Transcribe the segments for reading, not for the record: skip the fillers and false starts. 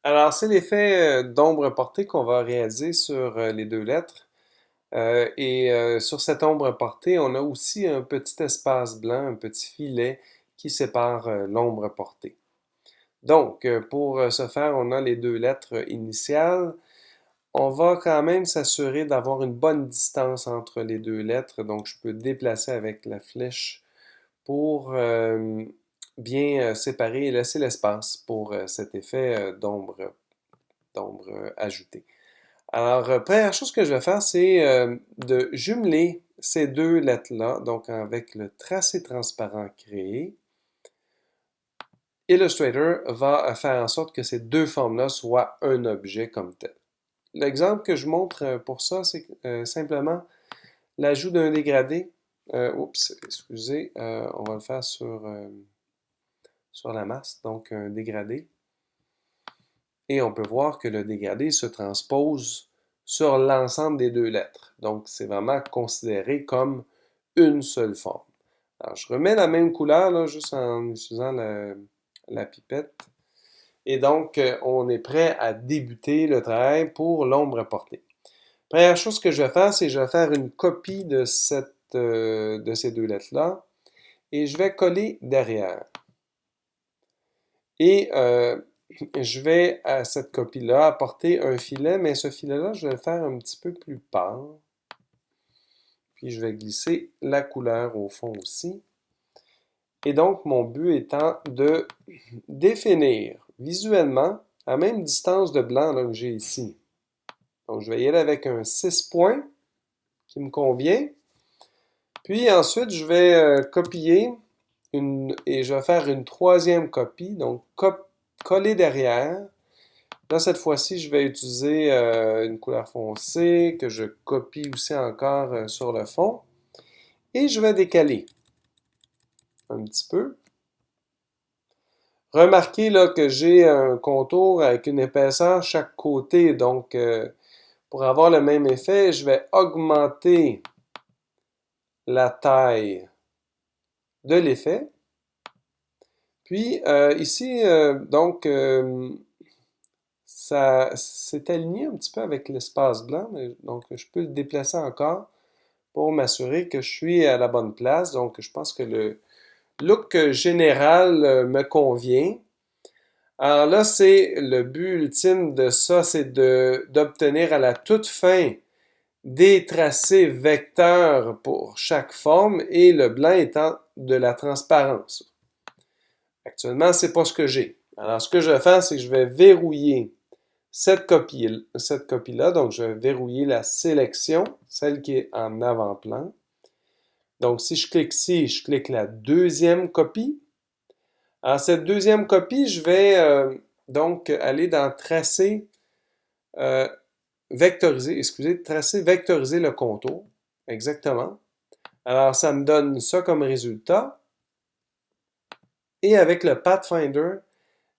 Alors, c'est l'effet d'ombre portée qu'on va réaliser sur les deux lettres. Sur cette ombre portée, on a aussi un petit espace blanc, un petit filet qui sépare l'ombre portée. Donc, pour ce faire, on a les deux lettres initiales. On va quand même s'assurer d'avoir une bonne distance entre les deux lettres. Donc, je peux déplacer avec la flèche pour bien séparer et laisser l'espace pour cet effet d'ombre ajoutée. Alors, première chose que je vais faire, c'est de jumeler ces deux lettres-là, donc avec le tracé transparent créé. Illustrator va faire en sorte que ces deux formes-là soient un objet comme tel. L'exemple que je montre pour ça, c'est simplement l'ajout d'un dégradé. Excusez, on va le faire sur la masse, donc un dégradé. Et on peut voir que le dégradé se transpose sur l'ensemble des deux lettres. Donc, c'est vraiment considéré comme une seule forme. Alors, je remets la même couleur, là, juste en utilisant la pipette. Et donc, on est prêt à débuter le travail pour l'ombre portée. Première chose que je vais faire, c'est que je vais faire une copie de ces deux lettres-là et je vais coller derrière. Et je vais à cette copie-là apporter un filet, mais ce filet-là, je vais le faire un petit peu plus pâle. Puis je vais glisser la couleur au fond aussi. Et donc, mon but étant de définir visuellement à même distance de blanc là, que j'ai ici. Donc, je vais y aller avec un 6 points qui me convient. Puis ensuite, je vais copier et je vais faire une troisième copie. Donc, coller derrière. Là, cette fois-ci, je vais utiliser une couleur foncée que je copie aussi encore sur le fond. Et je vais décaler un petit peu. Remarquez là, que j'ai un contour avec une épaisseur chaque côté. Donc, pour avoir le même effet, je vais augmenter la taille de l'effet. Puis, ici, ça s'est aligné un petit peu avec l'espace blanc, donc je peux le déplacer encore pour m'assurer que je suis à la bonne place. Donc, je pense que le look général me convient. Alors là, c'est le but ultime de ça, c'est d'obtenir à la toute fin des tracés vecteurs pour chaque forme et le blanc étant de la transparence. Actuellement, c'est pas ce que j'ai. Alors, ce que je vais faire, c'est que je vais verrouiller cette copie-là. Donc, je vais verrouiller la sélection, celle qui est en avant-plan. Donc, si je clique ici, je clique la deuxième copie. Alors, cette deuxième copie, je vais donc aller dans Tracer vectoriser, excusez, Tracer vectoriser le contour. Exactement. Alors, ça me donne ça comme résultat. Et avec le Pathfinder,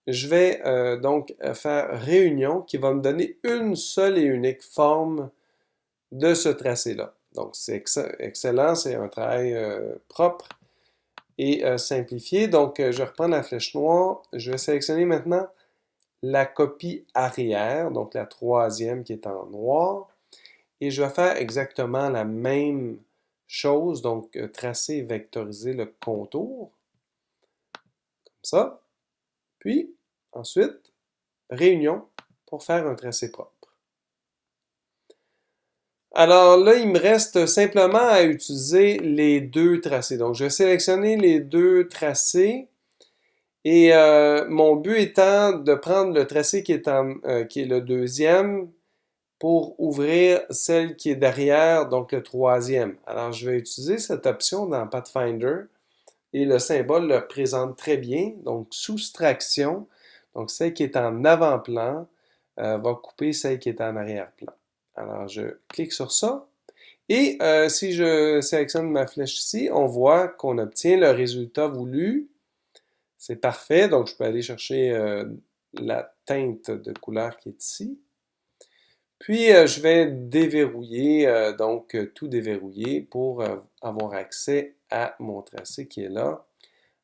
je vais donc faire réunion qui va me donner une seule et unique forme de ce tracé-là. Donc, c'est excellent, c'est un travail propre et simplifié. Donc, je reprends la flèche noire. Je vais sélectionner maintenant la copie arrière, donc la troisième qui est en noir. Et je vais faire exactement la même chose, donc tracer et vectoriser le contour, comme ça. Puis, ensuite, réunion pour faire un tracé propre. Alors là, il me reste simplement à utiliser les deux tracés. Donc, je vais sélectionner les deux tracés et mon but étant de prendre le tracé qui est le deuxième pour ouvrir celle qui est derrière, donc le troisième. Alors, je vais utiliser cette option dans Pathfinder et le symbole le présente très bien. Donc, soustraction, donc celle qui est en avant-plan va couper celle qui est en arrière-plan. Alors, je clique sur ça. Et si je sélectionne ma flèche ici, on voit qu'on obtient le résultat voulu. C'est parfait. Donc, je peux aller chercher la teinte de couleur qui est ici. Puis, je vais déverrouiller, tout déverrouiller pour avoir accès à mon tracé qui est là.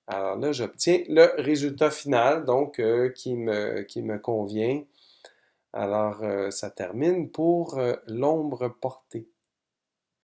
Alors là, j'obtiens le résultat final, donc qui me convient. Alors, ça termine pour l'ombre portée.